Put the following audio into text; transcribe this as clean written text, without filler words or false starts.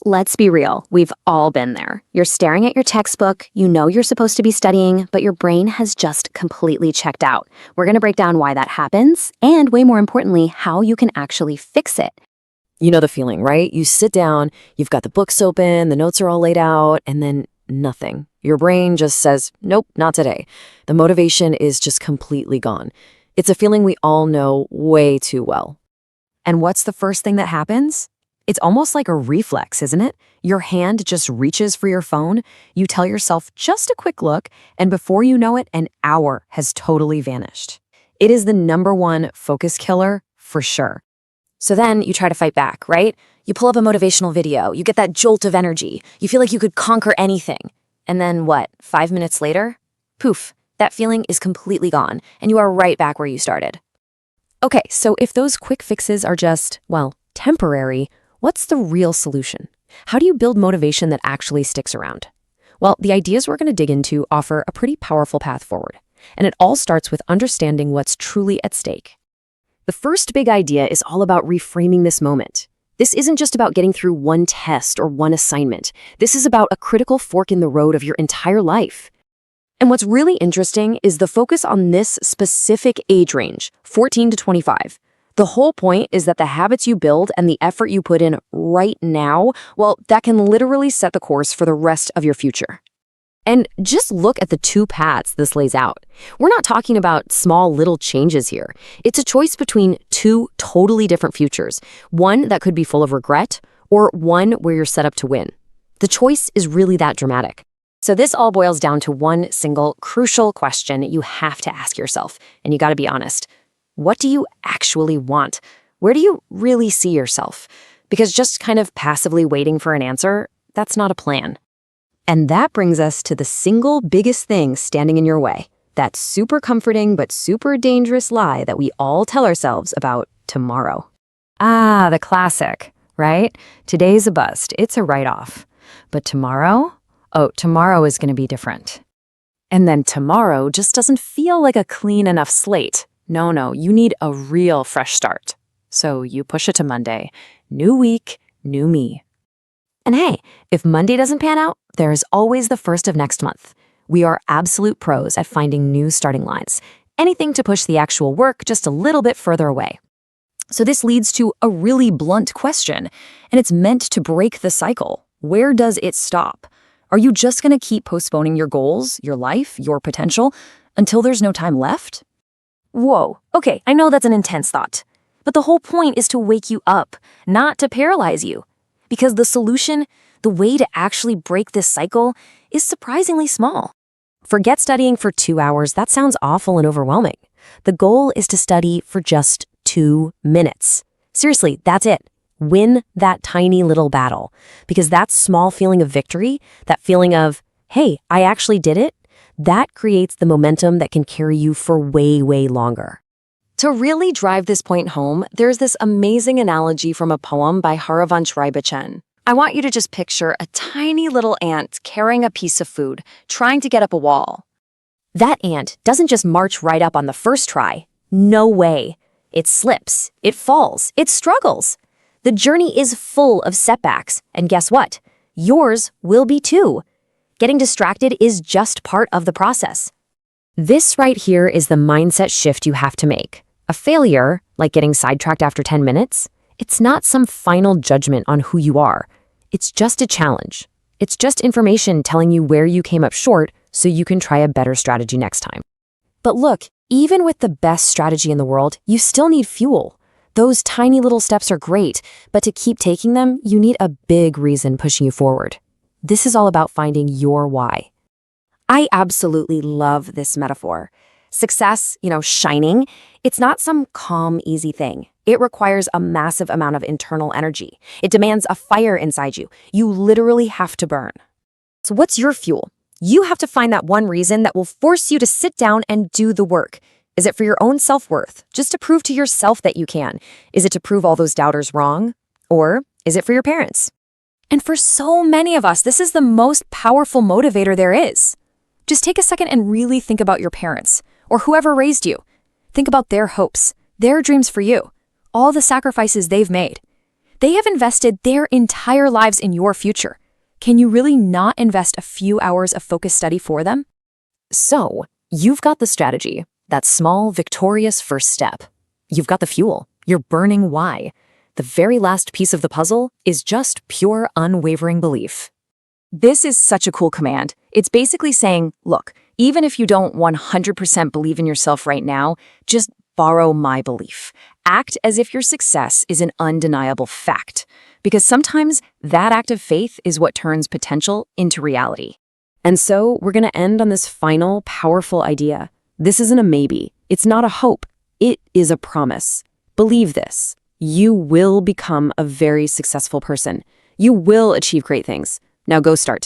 Let's be real, we've all been there. You're staring at your textbook, you know you're supposed to be studying, but your brain has just completely checked out. We're going to break down why that happens, and way more importantly, how you can actually fix it. You know the feeling, right? You sit down, you've got the books open, the notes are all laid out, and then nothing. Your brain just says, nope, not today. The motivation is just completely gone. It's a feeling we all know way too well. And what's the first thing that happens? It's almost like a reflex, isn't it? Your hand just reaches for your phone, you tell yourself just a quick look, and before you know it, an hour has totally vanished. It is the #1 focus killer for sure. So then you try to fight back, right? You pull up a motivational video, you get that jolt of energy, you feel like you could conquer anything. And then what, 5 minutes later? Poof, that feeling is completely gone, and you are right back where you started. Okay, so if those quick fixes are just, well, temporary, what's the real solution? How do you build motivation that actually sticks around? Well, the ideas we're going to dig into offer a pretty powerful path forward, and it all starts with understanding what's truly at stake. The first big idea is all about reframing this moment. This isn't just about getting through one test or one assignment. This is about a critical fork in the road of your entire life. And what's really interesting is the focus on this specific age range, 14 to 25. The whole point is that the habits you build and the effort you put in right now, well, that can literally set the course for the rest of your future. And just look at the 2 paths this lays out. We're not talking about small little changes here. It's a choice between 2 totally different futures, one that could be full of regret or one where you're set up to win. The choice is really that dramatic. So this all boils down to one single crucial question you have to ask yourself, and you got to be honest. What do you actually want? Where do you really see yourself? Because just kind of passively waiting for an answer, that's not a plan. And that brings us to the single biggest thing standing in your way, that super comforting but super dangerous lie that we all tell ourselves about tomorrow. Ah, the classic, right? Today's a bust, it's a write-off. But tomorrow? Oh, tomorrow is going to be different. And then tomorrow just doesn't feel like a clean enough slate. No, you need a real fresh start. So you push it to Monday. New week, new me. And hey, if Monday doesn't pan out, there is always the first of next month. We are absolute pros at finding new starting lines. Anything to push the actual work just a little bit further away. So this leads to a really blunt question, and it's meant to break the cycle. Where does it stop? Are you just going to keep postponing your goals, your life, your potential, until there's no time left? Whoa, okay, I know that's an intense thought. But the whole point is to wake you up, not to paralyze you. Because the solution, the way to actually break this cycle, is surprisingly small. Forget studying for 2 hours, that sounds awful and overwhelming. The goal is to study for just 2 minutes. Seriously, that's it. Win that tiny little battle. Because that small feeling of victory, that feeling of, hey, I actually did it, that creates the momentum that can carry you for way, way longer. To really drive this point home, there's this amazing analogy from a poem by Harivansh Rai Bachchan. I want you to just picture a tiny little ant carrying a piece of food, trying to get up a wall. That ant doesn't just march right up on the first try. No way. It slips, it falls, it struggles. The journey is full of setbacks, and guess what? Yours will be too. Getting distracted is just part of the process. This right here is the mindset shift you have to make. A failure, like getting sidetracked after 10 minutes, it's not some final judgment on who you are. It's just a challenge. It's just information telling you where you came up short so you can try a better strategy next time. But look, even with the best strategy in the world, you still need fuel. Those tiny little steps are great, but to keep taking them, you need a big reason pushing you forward. This is all about finding your why. I absolutely love this metaphor. Success, shining, it's not some calm, easy thing. It requires a massive amount of internal energy. It demands a fire inside you. You literally have to burn. So what's your fuel? You have to find that one reason that will force you to sit down and do the work. Is it for your own self-worth, just to prove to yourself that you can? Is it to prove all those doubters wrong? Or is it for your parents? And for so many of us, this is the most powerful motivator there is. Just take a second and really think about your parents, or whoever raised you. Think about their hopes, their dreams for you, all the sacrifices they've made. They have invested their entire lives in your future. Can you really not invest a few hours of focused study for them? So, you've got the strategy, that small, victorious first step. You've got the fuel, your burning why. The very last piece of the puzzle is just pure, unwavering belief. This is such a cool command. It's basically saying, look, even if you don't 100% believe in yourself right now, just borrow my belief. Act as if your success is an undeniable fact, because sometimes that act of faith is what turns potential into reality. And so, we're going to end on this final, powerful idea. This isn't a maybe. It's not a hope. It is a promise. Believe this. You will become a very successful person. You will achieve great things. Now go start today.